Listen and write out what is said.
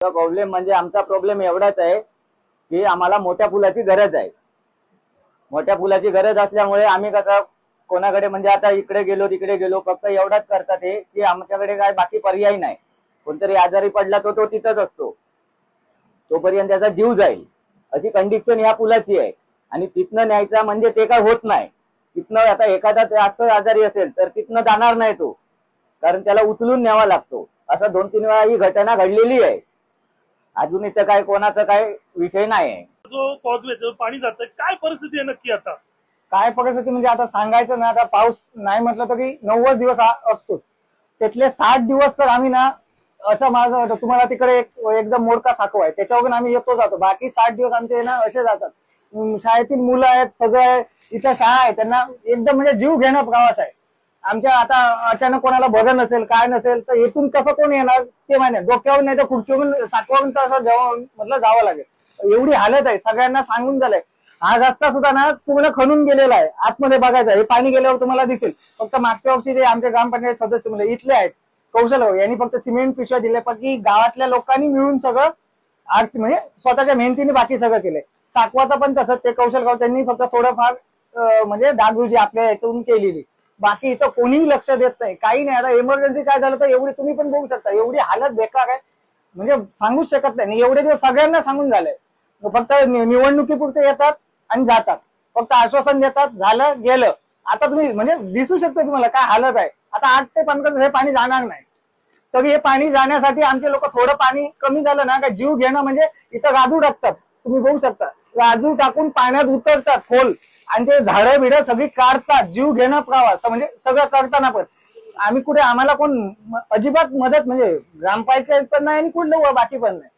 Problem म्हणजे आमचा problem एवढाच आहे की आम्हाला मोठ्या पुलाची गरज आहे। मोठ्या पुलाची गरज असल्यामुळे आम्ही कसं कोणाकडे म्हणजे आता इकडे गेलो तिकडे गेलो फक्त एवढाच करतात हे की आमच्याकडे काय बाकी पर्याय नाही। कोणतरी आजारी पडला तो तिथंच असतो, तोपर्यंत त्याचा जीव जाईल अशी कंडिशन या पुलाची आहे। आणि तिथनं न्यायचा म्हणजे ते काय होत नाही। तिथनं आता एखादा जास्त आजारी असेल तर तिथनं जाणार नाही तो, कारण त्याला उचलून न्यावा लागतो। असं 2-3 वेळा ही घटना घडलेली आहे। अजून इथं काय कोणाचा काय विषय नाही आहे। जो कॉजवे पाणी जातं, काय परिस्थिती आहे नक्की आता? काय परिस्थिती म्हणजे आता सांगायचं ना, आता पाऊस नाही म्हटलं तरी 90 दिवस असतो, त्यातले 60 दिवस तर आम्ही ना असं माझं तुम्हाला तिकडे एकदम मोडका साखव आहे त्याच्यावरून आम्ही येतो जातो, बाकी 60 दिवस आमचे ना असे जातात। शाळेतील मुलं आहेत सगळे, इथं शाळा आहे त्यांना एकदम म्हणजे जीव घेणं प्रवास आहे आमच्या। आता अचानक कोणाला बरं नसेल काय नसेल तर इथून कसं कोण येणार ते माहिती, डोक्यावरून नाही तर खुर्चीवरून साखवरून तर असं म्हटलं जावं लागेल, एवढी हालत आहे। सगळ्यांना सांगून झालंय, हा रस्ता सुद्धा ना पूर्ण खणून गेलेला आहे, आतमध्ये बघायचं हे पाणी गेल्यावर तुम्हाला दिसेल। फक्त मागच्या वर्षी जे आमचे ग्रामपंचायत सदस्य म्हणजे इथले आहेत कौशल यांनी फक्त सिमेंट पिशव्या दिल्या, पण की गावातल्या लोकांनी मिळून सगळं म्हणजे स्वतःच्या मेहनतीने बाकी सगळं केलंय। साकवाचं पण तसं ते कौशल गाव त्यांनी फक्त थोडंफार म्हणजे डागडुजी आपल्या याच्यातून केलेली, बाकी इथं कोणीही लक्ष देत नाही, काही नाही। आता इमर्जन्सी काय झालं तर एवढी तुम्ही पण बघू शकता, एवढी हालत बेकार आहे म्हणजे सांगूच शकत नाही। एवढे दिवस सगळ्यांना सांगून झालंय, फक्त निवडणुकीपुरते येतात आणि जातात, फक्त आश्वासन देतात, झालं गेलं। आता तुम्ही म्हणजे दिसू शकता तुम्हाला काय हालत आहे। आता 8 ते 15 हे पाणी जाणार नाही, तरी हे पाणी जाण्यासाठी आमचे लोक थोडं पाणी कमी झालं ना का जीव घेणं म्हणजे इथं राजू टाकतात, तुम्ही बघू शकता राजू टाकून पाण्यात उतरतात खोल आणि ते झाडं बिडं सगळी काढतात, जीव घेणं प्रवास म्हणजे सगळं करताना पण आम्ही कुठे आम्हाला कोण अजिबात मदत म्हणजे ग्रामपंचायत पण नाही आणि कुठलं बाकी पण नाही।